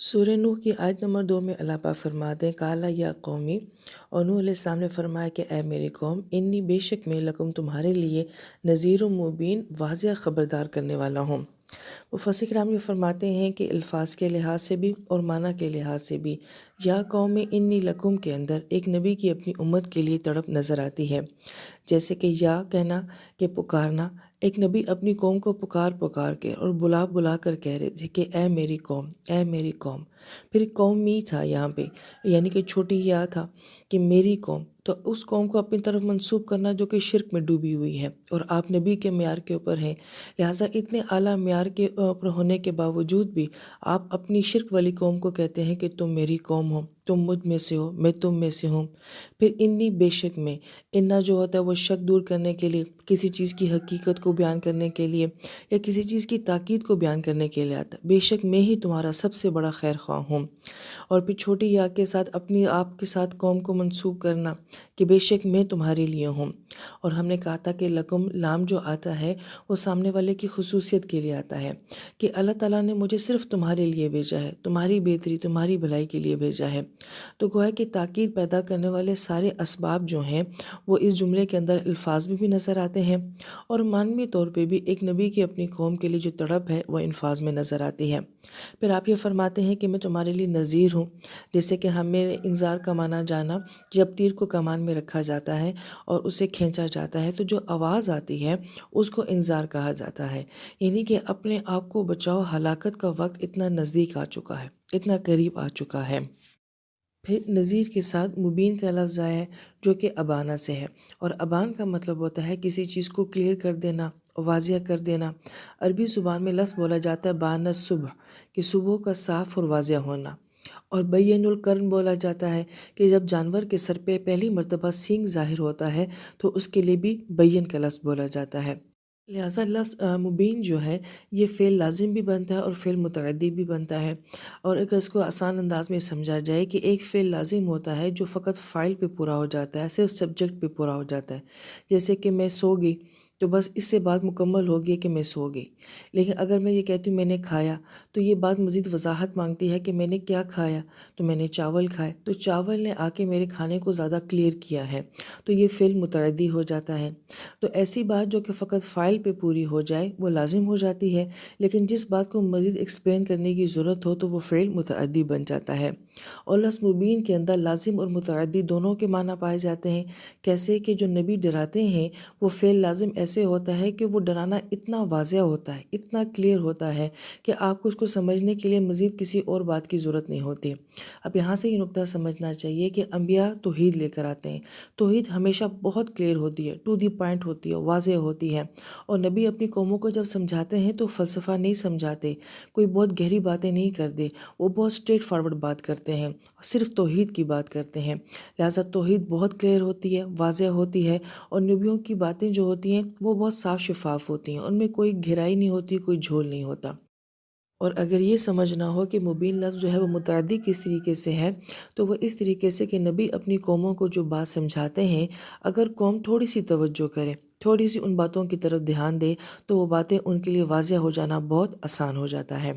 سورہ نوح کی آیت نمبر 2 میں اللہ پاک فرماتے ہیں کالا یا قومی، اور نوح علیہ السلام نے فرمایا کہ اے میری قوم، انی بے شک میں لکم تمہارے لیے نذیر و مبین، واضح خبردار کرنے والا ہوں۔ مفسر کرام یہ فرماتے ہیں کہ الفاظ کے لحاظ سے بھی اور معنی کے لحاظ سے بھی یا قوم انی لکم کے اندر ایک نبی کی اپنی امت کے لیے تڑپ نظر آتی ہے، جیسے کہ یا کہنا کہ پکارنا۔ ایک نبی اپنی قوم کو پکار پکار کے اور بلا بلا کر کہہ رہے تھے کہ اے میری قوم، اے میری قوم۔ پھر قومی تھا یہاں پہ، یعنی کہ چھوٹی یا تھا کہ میری قوم، تو اس قوم کو اپنی طرف منسوب کرنا جو کہ شرک میں ڈوبی ہوئی ہے، اور آپ نبی کے معیار کے اوپر ہیں، لہٰذا اتنے اعلیٰ معیار کے اوپر ہونے کے باوجود بھی آپ اپنی شرک والی قوم کو کہتے ہیں کہ تم میری قوم ہو، تم مجھ میں سے ہو، میں تم میں سے ہوں۔ پھر انی بے شک میں، انا جو ہوتا ہے وہ شک دور کرنے کے لیے، کسی چیز کی حقیقت کو بیان کرنے کے لیے یا کسی چیز کی تاکید کو بیان کرنے کے لیے آتا ہے۔ بے شک میں ہی تمہارا سب سے بڑا خیر خواہ ہوں۔ اور پھر چھوٹی یا کے ساتھ اپنی آپ کے ساتھ قوم کو منسوب کرنا کہ بے شک میں تمہارے لیے ہوں۔ اور ہم نے کہا تھا کہ لکم لام جو آتا ہے وہ سامنے والے کی خصوصیت کے لیے آتا ہے کہ اللہ تعالیٰ نے مجھے صرف تمہارے لیے بھیجا ہے، تمہاری بہتری، تمہاری بھلائی کے لیے بھیجا ہے۔ تو گویا کہ تاکید پیدا کرنے والے سارے اسباب جو ہیں وہ اس جملے کے اندر الفاظ میں بھی نظر آتے ہیں، اور معنوی طور پہ بھی ایک نبی کی اپنی قوم کے لیے جو تڑپ ہے وہ الفاظ میں نظر آتی ہے۔ پھر آپ یہ فرماتے ہیں کہ میں تمہارے لیے نذیر ہوں، جیسے کہ ہمیں انذار کا معنی جانا، جب تیر کو کمان میں رکھا جاتا ہے اور اسے کھینچا جاتا ہے تو جو آواز آتی ہے اس کو انذار کہا جاتا ہے، یعنی کہ اپنے آپ کو بچاؤ، ہلاکت کا وقت اتنا نزدیک آ چکا ہے، اتنا قریب آ چکا ہے۔ پھر نذیر کے ساتھ مبین کا لفظ آیا ہے جو کہ ابانا سے ہے، اور ابان کا مطلب ہوتا ہے کسی چیز کو کلیئر کر دینا، واضح کر دینا۔ عربی زبان میں لفظ بولا جاتا ہے بان الصبح، کہ صبح کا صاف اور واضح ہونا۔ اور بین القرن بولا جاتا ہے کہ جب جانور کے سر پہ پہلی مرتبہ سینگ ظاہر ہوتا ہے تو اس کے لیے بھی بین کا لفظ بولا جاتا ہے۔ لہٰذا لفظ مبین جو ہے یہ فعل لازم بھی بنتا ہے اور فعل متعدی بھی بنتا ہے۔ اور اگر اس کو آسان انداز میں سمجھا جائے کہ ایک فعل لازم ہوتا ہے جو فقط فاعل پہ پورا ہو جاتا ہے، صرف سبجیکٹ پہ پورا ہو جاتا ہے، جیسے کہ میں سو گئی، تو بس اس سے بات مکمل ہوگی کہ میں سو گئی۔ لیکن اگر میں یہ کہتی ہوں میں نے کھایا، تو یہ بات مزید وضاحت مانگتی ہے کہ میں نے کیا کھایا، تو میں نے چاول کھائے، تو چاول نے آ کے میرے کھانے کو زیادہ کلیئر کیا ہے، تو یہ فعل متعدی ہو جاتا ہے۔ تو ایسی بات جو کہ فقط فاعل پہ پوری ہو جائے وہ لازم ہو جاتی ہے، لیکن جس بات کو مزید ایکسپلین کرنے کی ضرورت ہو تو وہ فعل متعدی بن جاتا ہے۔ اور لفظ مبین کے اندر لازم اور متعدی دونوں کے معنی پائے جاتے ہیں۔ کیسے کہ جو نبی ڈراتے ہیں وہ فعل لازم ایسے ہوتا ہے کہ وہ ڈرانا اتنا واضح ہوتا ہے، اتنا کلیئر ہوتا ہے کہ آپ کو اس کو سمجھنے کے لیے مزید کسی اور بات کی ضرورت نہیں ہوتی۔ اب یہاں سے یہ نقطہ سمجھنا چاہیے کہ انبیاء توحید لے کر آتے ہیں، توحید ہمیشہ بہت کلیئر ہوتی ہے، ٹو دی پوائنٹ ہوتی ہے، واضح ہوتی ہے، اور نبی اپنی قوموں کو جب سمجھاتے ہیں تو فلسفہ نہیں سمجھاتے، کوئی بہت گہری باتیں نہیں کرتے، وہ بہت اسٹریٹ فارورڈ بات کرتے ہیں، صرف توحید کی بات کرتے ہیں۔ لہٰذا توحید بہت کلیئر ہوتی ہے، واضح ہوتی ہے، اور نبیوں کی باتیں جو ہوتی ہیں وہ بہت صاف شفاف ہوتی ہیں، ان میں کوئی گہرائی نہیں ہوتی، کوئی جھول نہیں ہوتا۔ اور اگر یہ سمجھنا ہو کہ مبین لفظ جو ہے وہ متعدی کس طریقے سے ہے، تو وہ اس طریقے سے کہ نبی اپنی قوموں کو جو بات سمجھاتے ہیں، اگر قوم تھوڑی سی توجہ کرے، تھوڑی سی ان باتوں کی طرف دھیان دے، تو وہ باتیں ان کے لیے واضح ہو جانا بہت آسان ہو جاتا ہے۔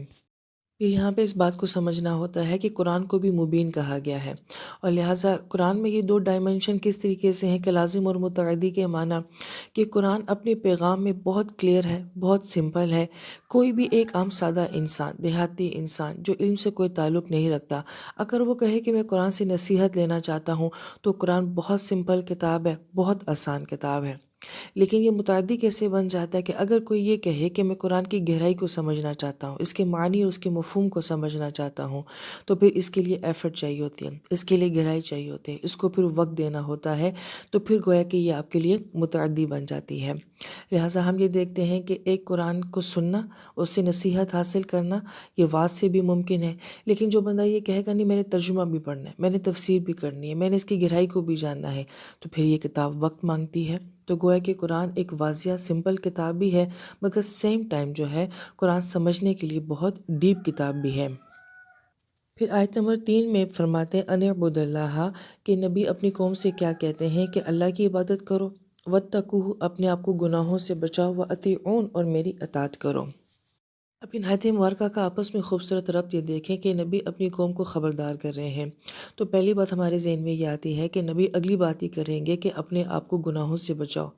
پھر یہاں پہ اس بات کو سمجھنا ہوتا ہے کہ قرآن کو بھی مبین کہا گیا ہے، اور لہٰذا قرآن میں یہ دو ڈائمنشن کس طریقے سے ہیں کہ لازم اور متعدی کے معنی، کہ قرآن اپنے پیغام میں بہت کلیئر ہے، بہت سمپل ہے۔ کوئی بھی ایک عام سادہ انسان، دیہاتی انسان جو علم سے کوئی تعلق نہیں رکھتا، اگر وہ کہے کہ میں قرآن سے نصیحت لینا چاہتا ہوں تو قرآن بہت سمپل کتاب ہے، بہت آسان کتاب ہے۔ لیکن یہ متعدی کیسے بن جاتا ہے کہ اگر کوئی یہ کہے کہ میں قرآن کی گہرائی کو سمجھنا چاہتا ہوں، اس کے معنی اور اس کے مفہوم کو سمجھنا چاہتا ہوں، تو پھر اس کے لیے ایفرٹ چاہیے ہوتی ہے، اس کے لیے گہرائی چاہیے ہوتی ہے، اس کو پھر وقت دینا ہوتا ہے، تو پھر گویا کہ یہ آپ کے لیے متعدی بن جاتی ہے۔ لہٰذا ہم یہ دیکھتے ہیں کہ ایک قرآن کو سننا، اس سے نصیحت حاصل کرنا، یہ واضح سے بھی ممکن ہے، لیکن جو بندہ یہ کہے گا نہیں میں نے ترجمہ بھی پڑھنا ہے، میں نے تفسیر بھی کرنی ہے، میں نے اس کی گہرائی کو بھی جاننا ہے، تو پھر یہ کتاب وقت مانگتی ہے۔ تو گویا کہ قرآن ایک واضح سمپل کتاب بھی ہے، مگر سیم ٹائم جو ہے قرآن سمجھنے کے لیے بہت ڈیپ کتاب بھی ہے۔ پھر آیت نمبر 3 میں فرماتے ہیں ان اعبدوا اللہ، کہ نبی اپنی قوم سے کیا کہتے ہیں کہ اللہ کی عبادت کرو، واتقوہ، اپنے آپ کو گناہوں سے بچاؤ، واطیعون، اور میری اطاعت کرو۔ اب ان آیت مبارکہ کا آپس میں خوبصورت ربط یہ دیکھیں کہ نبی اپنی قوم کو خبردار کر رہے ہیں۔ تو پہلی بات ہمارے ذہن میں یہ آتی ہے کہ نبی اگلی بات ہی کریں گے کہ اپنے آپ کو گناہوں سے بچاؤ،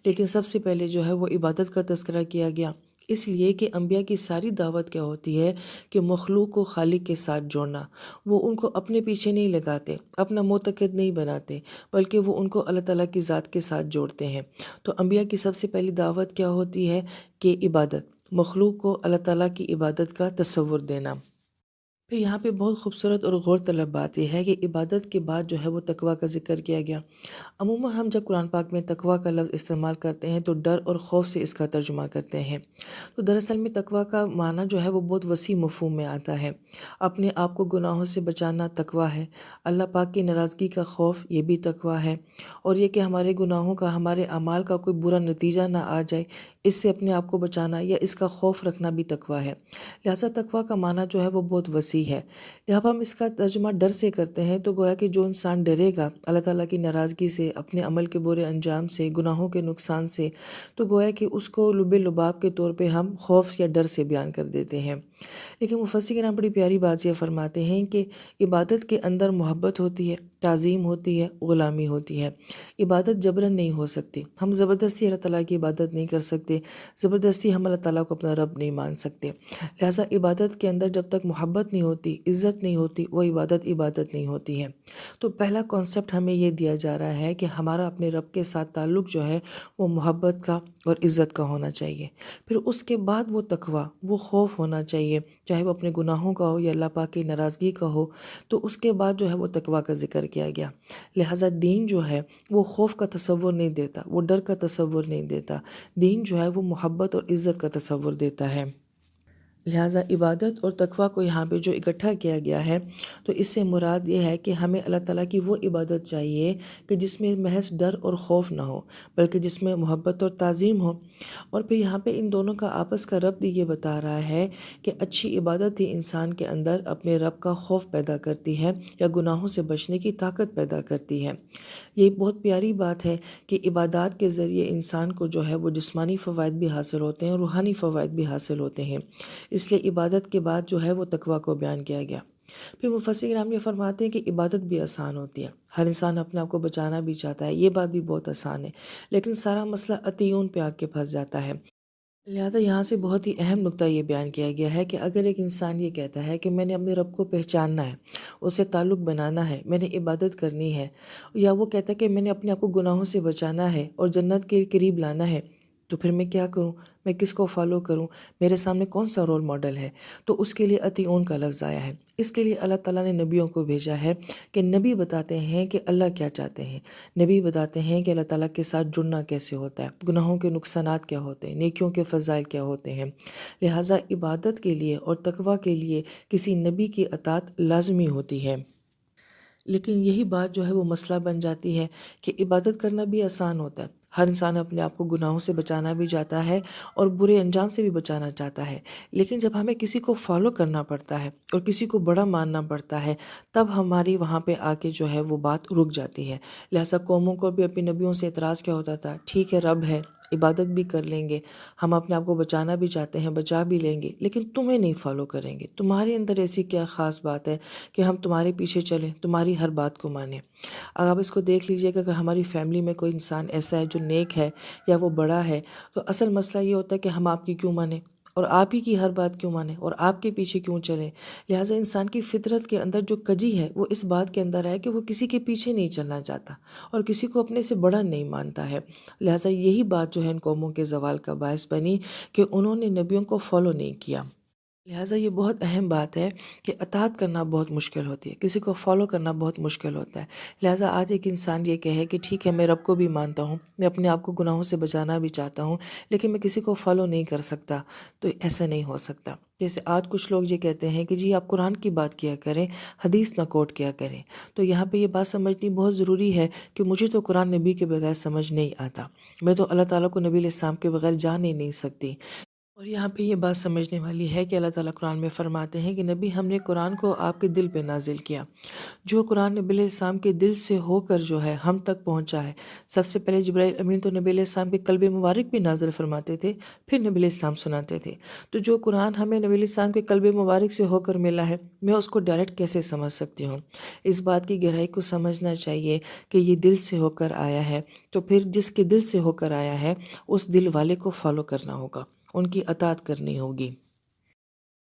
لیکن سب سے پہلے جو ہے وہ عبادت کا تذکرہ کیا گیا، اس لیے کہ انبیاء کی ساری دعوت کیا ہوتی ہے کہ مخلوق کو خالق کے ساتھ جوڑنا۔ وہ ان کو اپنے پیچھے نہیں لگاتے، اپنا معتقد نہیں بناتے، بلکہ وہ ان کو اللہ تعالیٰ کی ذات کے ساتھ جوڑتے ہیں۔ تو انبیاء کی سب سے پہلی دعوت کیا ہوتی ہے کہ عبادت، مخلوق کو اللہ تعالیٰ کی عبادت کا تصور دینا۔ پھر یہاں پہ بہت خوبصورت اور غور طلب بات یہ ہے کہ عبادت کے بعد جو ہے وہ تقویٰ کا ذکر کیا گیا۔ عموماً ہم جب قرآن پاک میں تقویٰ کا لفظ استعمال کرتے ہیں تو ڈر اور خوف سے اس کا ترجمہ کرتے ہیں۔ تو دراصل میں تقویٰ کا معنی جو ہے وہ بہت وسیع مفہوم میں آتا ہے۔ اپنے آپ کو گناہوں سے بچانا تقویٰ ہے، اللہ پاک کی ناراضگی کا خوف یہ بھی تقویٰ ہے، اور یہ کہ ہمارے گناہوں کا، ہمارے اعمال کا کوئی برا نتیجہ نہ آ جائے، اس سے اپنے آپ کو بچانا یا اس کا خوف رکھنا بھی تقویٰ ہے۔ لہٰذا تقویٰ کا معنی جو ہے وہ بہت وسیع ہے۔ جب ہم اس کا ترجمہ ڈر سے کرتے ہیں تو گویا کہ جو انسان ڈرے گا اللہ تعالیٰ کی ناراضگی سے، اپنے عمل کے برے انجام سے، گناہوں کے نقصان سے، تو گویا کہ اس کو لب لباب کے طور پہ ہم خوف یا ڈر سے بیان کر دیتے ہیں۔ لیکن مفسر کرام بڑی پیاری بات یہ فرماتے ہیں کہ عبادت کے اندر محبت ہوتی ہے، تعظیم ہوتی ہے، غلامی ہوتی ہے۔ عبادت جبراً نہیں ہو سکتی، ہم زبردستی اللہ تعالیٰ کی عبادت نہیں کر سکتے، زبردستی ہم اللہ تعالیٰ کو اپنا رب نہیں مان سکتے۔ لہٰذا عبادت کے اندر جب تک محبت نہیں ہوتی، عزت نہیں ہوتی، وہ عبادت نہیں ہوتی ہے۔ تو پہلا کانسیپٹ ہمیں یہ دیا جا رہا ہے کہ ہمارا اپنے رب کے ساتھ تعلق جو ہے وہ محبت کا اور عزت کا ہونا چاہیے۔ پھر اس کے بعد وہ تقویٰ، وہ خوف ہونا چاہیے، چاہے وہ اپنے گناہوں کا ہو یا اللہ پاک کی ناراضگی کا ہو۔ تو اس کے بعد جو ہے وہ تقویٰ کا ذکر کیا گیا۔ لہٰذا دین جو ہے وہ خوف کا تصور نہیں دیتا، وہ ڈر کا تصور نہیں دیتا، دین جو ہے وہ محبت اور عزت کا تصور دیتا ہے۔ لہٰذا عبادت اور تقویٰ کو یہاں پہ جو اکٹھا کیا گیا ہے تو اس سے مراد یہ ہے کہ ہمیں اللہ تعالیٰ کی وہ عبادت چاہیے کہ جس میں محض ڈر اور خوف نہ ہو، بلکہ جس میں محبت اور تعظیم ہو۔ اور پھر یہاں پہ ان دونوں کا آپس کا ربط یہ بتا رہا ہے کہ اچھی عبادت ہی انسان کے اندر اپنے رب کا خوف پیدا کرتی ہے یا گناہوں سے بچنے کی طاقت پیدا کرتی ہے۔ یہ بہت پیاری بات ہے کہ عبادات کے ذریعے انسان کو جو ہے وہ جسمانی فوائد بھی حاصل ہوتے ہیں اور روحانی فوائد بھی حاصل ہوتے ہیں، اس لیے عبادت کے بعد جو ہے وہ تقویٰ کو بیان کیا گیا۔ پھر مفسر کرام یہ فرماتے ہیں کہ عبادت بھی آسان ہوتی ہے، ہر انسان اپنے آپ کو بچانا بھی چاہتا ہے، یہ بات بھی بہت آسان ہے، لیکن سارا مسئلہ عطیون پہ آ کے پھنس جاتا ہے۔ لہٰذا یہاں سے بہت ہی اہم نکتہ یہ بیان کیا گیا ہے کہ اگر ایک انسان یہ کہتا ہے کہ میں نے اپنے رب کو پہچاننا ہے، اس سے تعلق بنانا ہے، میں نے عبادت کرنی ہے، یا وہ کہتا ہے کہ میں نے اپنے آپ کو گناہوں سے بچانا ہے اور جنت کے قریب لانا ہے، تو پھر میں کیا کروں، میں کس کو فالو کروں، میرے سامنے کون سا رول ماڈل ہے؟ تو اس کے لیے اطیعون کا لفظ آیا ہے۔ اس کے لیے اللہ تعالیٰ نے نبیوں کو بھیجا ہے کہ نبی بتاتے ہیں کہ اللہ کیا چاہتے ہیں، نبی بتاتے ہیں کہ اللہ تعالیٰ کے ساتھ جڑنا کیسے ہوتا ہے، گناہوں کے نقصانات کیا ہوتے ہیں، نیکیوں کے فضائل کیا ہوتے ہیں۔ لہٰذا عبادت کے لیے اور تقویٰ کے لیے کسی نبی کی اطاعت لازمی ہوتی ہے۔ لیکن یہی بات جو ہے وہ مسئلہ بن جاتی ہے کہ عبادت کرنا بھی آسان ہوتا ہے، ہر انسان اپنے آپ کو گناہوں سے بچانا بھی چاہتا ہے اور برے انجام سے بھی بچانا چاہتا ہے، لیکن جب ہمیں کسی کو فالو کرنا پڑتا ہے اور کسی کو بڑا ماننا پڑتا ہے تب ہماری وہاں پہ آ کے جو ہے وہ بات رک جاتی ہے۔ لہٰذا قوموں کو بھی اپنی نبیوں سے اعتراض کیا ہوتا تھا، ٹھیک ہے رب ہے، عبادت بھی کر لیں گے، ہم اپنے آپ کو بچانا بھی چاہتے ہیں، بچا بھی لیں گے، لیکن تمہیں نہیں فالو کریں گے، تمہارے اندر ایسی کیا خاص بات ہے کہ ہم تمہارے پیچھے چلیں، تمہاری ہر بات کو مانیں۔ اگر آپ اس کو دیکھ لیجئے گا کہ ہماری فیملی میں کوئی انسان ایسا ہے جو نیک ہے یا وہ بڑا ہے، تو اصل مسئلہ یہ ہوتا ہے کہ ہم آپ کی کیوں مانیں اور آپ ہی کی ہر بات کیوں مانیں اور آپ کے پیچھے کیوں چلیں۔ لہٰذا انسان کی فطرت کے اندر جو کجی ہے وہ اس بات کے اندر ہے کہ وہ کسی کے پیچھے نہیں چلنا چاہتا اور کسی کو اپنے سے بڑا نہیں مانتا ہے۔ لہٰذا یہی بات جو ہے ان قوموں کے زوال کا باعث بنی کہ انہوں نے نبیوں کو فالو نہیں کیا۔ لہٰذا یہ بہت اہم بات ہے کہ اطاعت کرنا بہت مشکل ہوتی ہے، کسی کو فالو کرنا بہت مشکل ہوتا ہے۔ لہٰذا آج ایک انسان یہ کہے کہ ٹھیک ہے میں رب کو بھی مانتا ہوں، میں اپنے آپ کو گناہوں سے بچانا بھی چاہتا ہوں، لیکن میں کسی کو فالو نہیں کر سکتا، تو ایسا نہیں ہو سکتا۔ جیسے آج کچھ لوگ یہ کہتے ہیں کہ جی آپ قرآن کی بات کیا کریں، حدیث نہ کوٹ کیا کریں، تو یہاں پہ یہ بات سمجھنی بہت ضروری ہے کہ مجھے تو قرآن نبی کے بغیر سمجھ نہیں آتا، میں تو اللہ تعالیٰ کو نبی علیہ السلام کے بغیر جان ہی نہیں سکتی۔ اور یہاں پہ یہ بات سمجھنے والی ہے کہ اللہ تعالیٰ قرآن میں فرماتے ہیں کہ نبی ہم نے قرآن کو آپ کے دل پہ نازل کیا۔ جو قرآن نبی علیہ السلام کے دل سے ہو کر جو ہے ہم تک پہنچا ہے۔ سب سے پہلے جبرائیل امین تو نبی علیہ السلام کے قلب مبارک بھی نازل فرماتے تھے، پھر نبی علیہ السلام سناتے تھے۔ تو جو قرآن ہمیں نبی علیہ السلام کے قلب مبارک سے ہو کر ملا ہے، میں اس کو ڈائریکٹ کیسے سمجھ سکتی ہوں؟ اس بات کی گہرائی کو سمجھنا چاہیے کہ یہ دل سے ہو کر آیا ہے، تو پھر جس کے دل سے ہو کر آیا ہے اس دل والے کو فالو کرنا ہوگا، ان کی اطاعت کرنی ہوگی۔